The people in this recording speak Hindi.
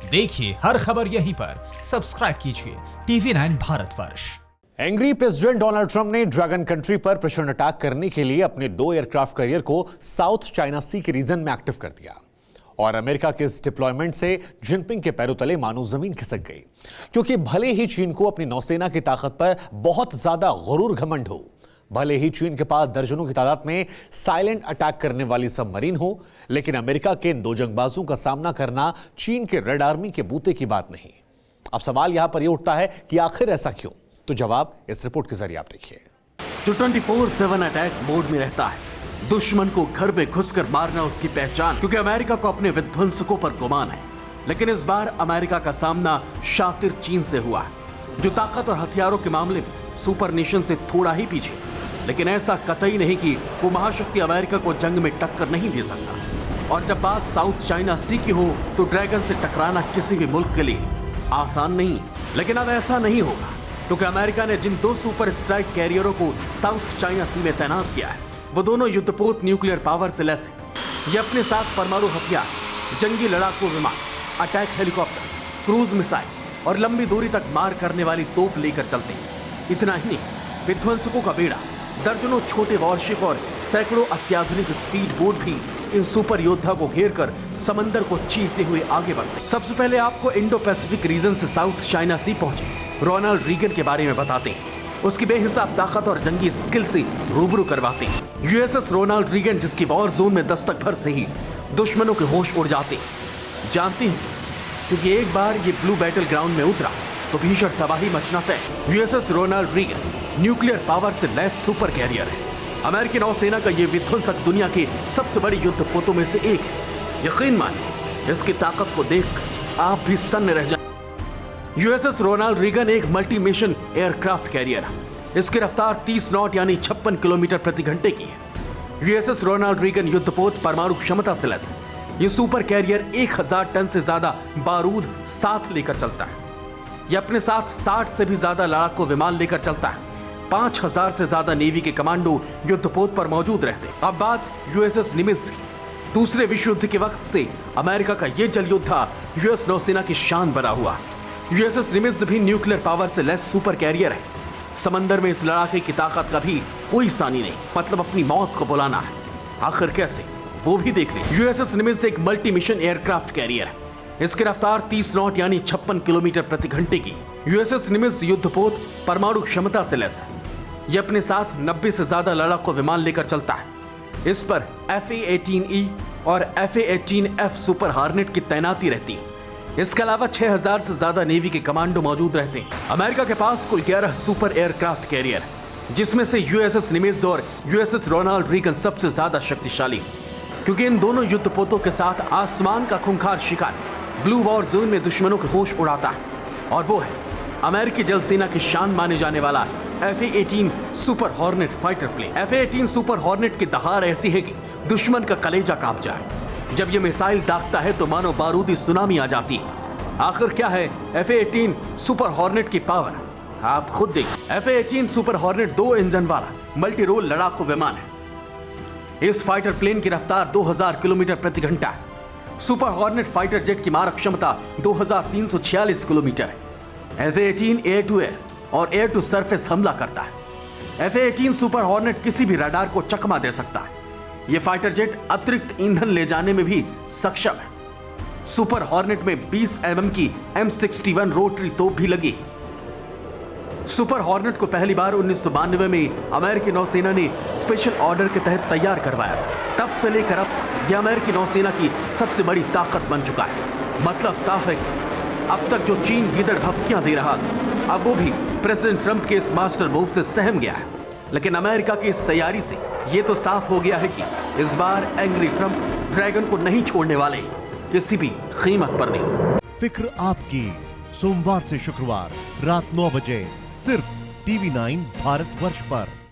देखिए हर खबर यहीं पर, सब्सक्राइब कीजिए TV9 Bharatvarsh. Angry president Donald Trump ने ड्रैगन कंट्री पर प्रचंड अटैक करने के लिए अपने 2 एयरक्राफ्ट कैरियर को साउथ चाइना सी के रीजन में एक्टिव कर दिया और अमेरिका के इस डिप्लॉयमेंट से जिनपिंग के पैरों तले मानो जमीन खिसक गई, क्योंकि भले ही चीन को अपनी नौसेना की ताकत पर बहुत ज्यादा गुरूर घमंड हो, भले ही चीन के पास दर्जनों की तादाद में साइलेंट अटैक करने वाली सबमरीन हो, लेकिन अमेरिका के इन 2 जंगबाजों का सामना करना चीन के रेड आर्मी के बूते की बात नहीं। अब सवाल यहां पर यह उठता है कि आखिर ऐसा क्यों? तो जवाब इस रिपोर्ट के जरिए आप देखिए। जो 24/7 अटैक मोड में रहता है, दुश्मन को घर में घुसकर मारना उसकी पहचान, क्योंकि अमेरिका को अपने विध्वंसकों पर गुमान है। लेकिन इस बार अमेरिका का सामना शातिर चीन से हुआ है, जो ताकत और हथियारों के मामले में सुपर नेशन से थोड़ा ही पीछे। लेकिन ऐसा कतई नहीं कि वो महाशक्ति अमेरिका को जंग में टक्कर नहीं दे सकता। और जब बात साउथ चाइना सी की हो तो ड्रैगन से टकराना किसी भी मुल्क के लिए आसान नहीं। लेकिन अब ऐसा नहीं होगा, क्योंकि अमेरिका ने जिन 2 सुपर स्ट्राइक कैरियरों को साउथ चाइना सी में तैनात किया है, वो दोनों युद्धपोत न्यूक्लियर पावर से लैस है। ये अपने साथ परमाणु हथियार, जंगी लड़ाकू विमान, अटैक हेलीकॉप्टर, क्रूज मिसाइल और लंबी दूरी तक मार करने वाली तोप लेकर चलते हैं। इतना ही नहीं, विध्वंसकों का बेड़ा, दर्जनों छोटे वॉरशिप और सैकड़ों अत्याधुनिक स्पीड बोट भी इन सुपर योद्धा को घेरकर समंदर को चीरते हुए आगे बढ़ते। सबसे पहले आपको इंडो पैसिफिक रीजन से साउथ चाइना सी पहुंचे रोनाल्ड रीगन के बारे में बताते हैं। उसकी बेहिसाब ताकत और जंगी स्किल से रूबरू करवाते हैं। यूएसएस रोनाल्ड रीगन, जिसकी वॉर जोन में दस्तक भर से ही दुश्मनों के होश उड़ जाते हैं। जानते हैं, क्योंकि एक बार ये ब्लू बैटल ग्राउंड में उतरा तो भीषण तबाही मचना तय। USS Ronald Reagan nuclear power से लैस सुपर कैरियर है। अमेरिकी नौसेना का ये विध्वंसक दुनिया की सबसे बड़ी युद्धपोतों में से एक है। यकीन मानिए, इसकी ताकत को देख आप भी सन्न रह जाए। यूएसएस रोनाल्ड रीगन एक मल्टी मिशन एयरक्राफ्ट कैरियर है। इसकी रफ्तार 30 नॉट यानी 56 किलोमीटर प्रति घंटे की है। यूएसएस रोनाल्ड रीगन युद्धपोत परमाणु क्षमता से लैस है। ये सुपर कैरियर 1000 टन से ज्यादा बारूद साथ लेकर चलता है। यह अपने साथ 60 से भी ज्यादा लड़ाकू विमान लेकर चलता है। 5000 से ज्यादा नेवी के कमांडो युद्धपोत पर मौजूद रहते हैं। अब बात यूएसएस निमित्ज की। दूसरे विश्व युद्ध के वक्त से अमेरिका का यह जल योद्धा यूएस नौसेना की शान बना हुआ। यूएसएस निमित्ज भी न्यूक्लियर पावर से लैस सुपर कैरियर है। समंदर में इस लड़ाके की ताकत का भी कोई सानी नहीं, मतलब अपनी मौत को बुलाना है। आखिर कैसे, वो भी देख लें। यूएसएस निमित्ज एक मल्टी मिशन एयरक्राफ्ट कैरियर है। इसकी रफ्तार 30 नॉट यानी 56 किलोमीटर प्रति घंटे की। यूएसएस निमित्ज युद्धपोत परमाणु क्षमता से लैस है। यह अपने साथ 90 से ज्यादा लड़ाकू विमान लेकर चलता है। इस पर FA-18E और FA-18F सुपर हार्नेट की तैनाती रहती है। इसके अलावा 6000 से ज्यादा नेवी के कमांडो मौजूद रहते हैं। अमेरिका के पास कुल 11 सुपर एयरक्राफ्ट कैरियर है, जिसमें से यूएसएस निमित्ज और यूएसएस रोनाल्ड रीगन सबसे ज्यादा शक्तिशाली, क्योंकि इन दोनों युद्धपोतों के साथ आसमान का खूंखार शिकार ब्लू वॉर जोन में दुश्मनों के होश उड़ाता है। और वो है अमेरिकी जल सेना की शान माने जाने वाला FA-18 super hornet fighter plane. FA-18 super hornet की दहाड़ ऐसी है कि दुश्मन का कलेजा कांप जाए। जब ये मिसाइल दागता है तो मानो बारूदी सुनामी आ जाती है। आखिर क्या है FA-18 सुपर हॉर्नेट की पावर, आप खुद देखिए। FA-18 सुपर हॉर्नेट 2 इंजन वाला मल्टी रोल लड़ाकू विमान है। इस फाइटर प्लेन की रफ्तार 2000 किलोमीटर प्रति घंटा है। सुपर हॉर्नेट फाइटर जेट की मारक क्षमता 2346 किलोमीटर है। FA-18 एयर टू एयर और एयर टू सरफेस हमला करता है। FA-18 सुपर हॉर्नेट किसी भी रडार को चकमा दे सकता है। यह फाइटर जेट अतिरिक्त ईंधन ले जाने में भी सक्षम है। सुपर हॉर्नेट में 20 mm की M61 रोटरी तोप भी लगी। सुपर हॉर्नेट को पहली बार 1992 में अमेरिकी नौसेना ने स्पेशल ऑर्डर के तहत तैयार करवाया था। तब से लेकर अब तक यह अमेरिकी नौसेना की सबसे बड़ी ताकत बन चुका है। मतलब साफ है कि अब तक जो चीन गीदड़ भपकियां दे रहा था, अब वो भी प्रेसिडेंट ट्रंप के इस मास्टर मूव से सहम गया है। लेकिन अमेरिका की इस तैयारी से ये तो साफ हो गया है कि इस बार एंग्री ट्रंप ड्रैगन को नहीं छोड़ने वाले, किसी भी कीमत पर नहीं। फिक्र आपकी, सोमवार से शुक्रवार रात 9 बजे सिर्फ TV9 भारतवर्ष पर।